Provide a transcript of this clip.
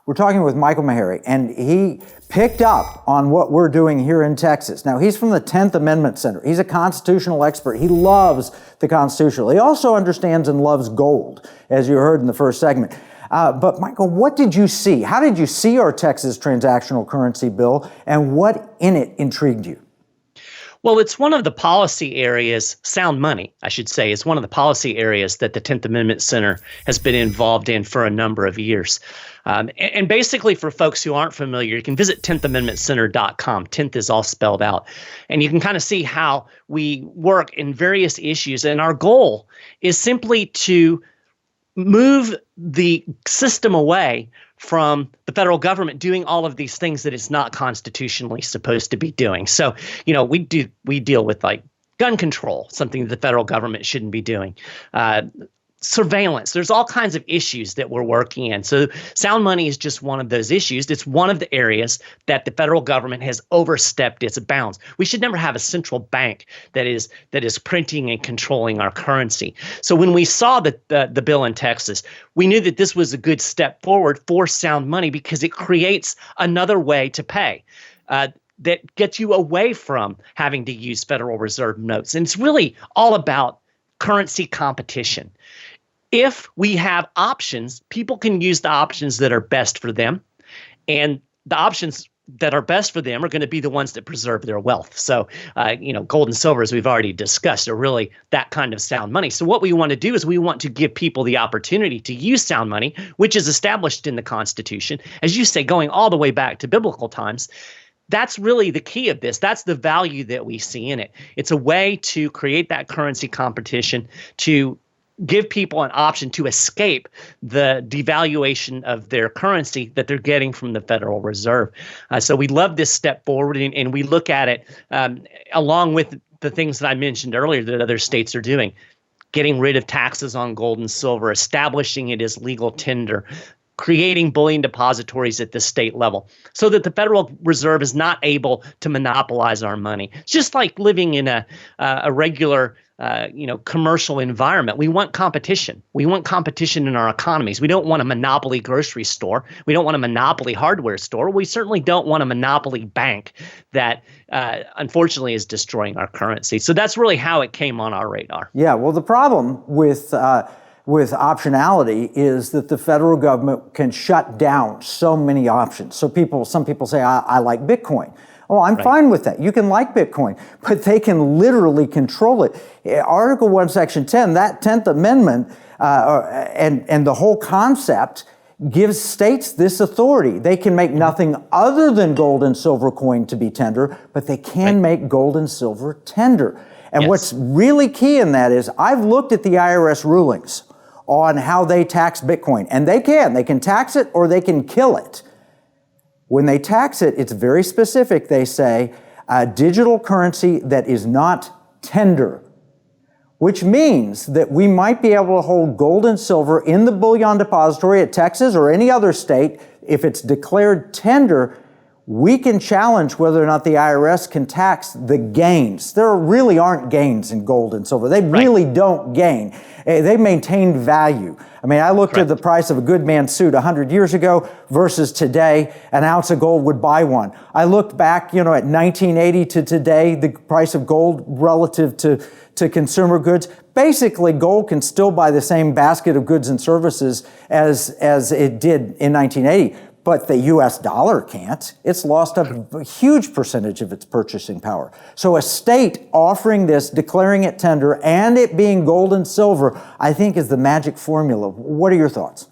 We're talking with Michael Maharrey, and he picked up on what we're doing here in Texas. Now, he's from the 10th Amendment Center. He's a constitutional expert. He loves the Constitution. He also understands and loves gold, as you heard in the first segment. But Michael, what did you see? How did you see our Texas transactional currency bill, and what in it intrigued you? Well, it's one of the policy areas, sound money, I should say, is one of the policy areas that the 10th Amendment Center has been involved in for a number of years. And basically, for folks who aren't familiar, you can visit 10thamendmentcenter.com. 10th is all spelled out. And you can kind of see how we work in various issues. And our goal is simply to move the system away from the federal government doing all of these things that it's not constitutionally supposed to be doing. So, we deal with like gun control, something that the federal government shouldn't be doing. Surveillance. There's all kinds of issues that we're working in. So sound money is just one of those issues. It's one of the areas that the federal government has overstepped its bounds. We should never have a central bank that is printing and controlling our currency. So when we saw the bill in Texas, we knew that this was a good step forward for sound money because it creates another way to pay. That gets you away from having to use Federal Reserve notes. And it's really all about currency competition. If we have options, people can use the options that are best for them. And the options that are best for them are going to be the ones that preserve their wealth. So, gold and silver, as we've already discussed, are really that kind of sound money. So what we want to do is we want to give people the opportunity to use sound money, which is established in the Constitution, as you say, going all the way back to biblical times. That's really the key of this. That's the value that we see in it. It's a way to create that currency competition, to give people an option to escape the devaluation of their currency that they're getting from the Federal Reserve. So we love this step forward, and we look at it along with the things that I mentioned earlier that other states are doing, getting rid of taxes on gold and silver, establishing it as legal tender, creating bullion depositories at the state level so that the Federal Reserve is not able to monopolize our money. It's just like living in a regular commercial environment. We want competition. We want competition in our economies. We don't want a monopoly grocery store. We don't want a monopoly hardware store. We certainly don't want a monopoly bank that unfortunately is destroying our currency. So that's really how it came on our radar. Yeah, well, the problem with optionality is that the federal government can shut down so many options. So some people say, I like Bitcoin. Oh, I'm fine with that. You can like Bitcoin, but they can literally control it. Article 1, Section 10, that 10th Amendment, and the whole concept gives states this authority. They can make nothing other than gold and silver coin to be tender, but they can make gold and silver tender. And what's really key in that is I've looked at the IRS rulings on how they tax Bitcoin, and they can tax it or they can kill it. When they tax it, it's very specific. They say a digital currency that is not tender, which means that we might be able to hold gold and silver in the bullion depository at Texas or any other state. If it's declared tender, we can challenge whether or not the IRS can tax the gains. There really aren't gains in gold and silver. They really don't gain. They maintain value. I mean, I looked at the price of a good man's suit 100 years ago versus today. An ounce of gold would buy one. I looked back, at 1980 to today, the price of gold relative to consumer goods. Basically, gold can still buy the same basket of goods and services as it did in 1980. But the U.S. dollar can't. It's lost a huge percentage of its purchasing power. So a state offering this, declaring it tender, and it being gold and silver, I think is the magic formula. What are your thoughts?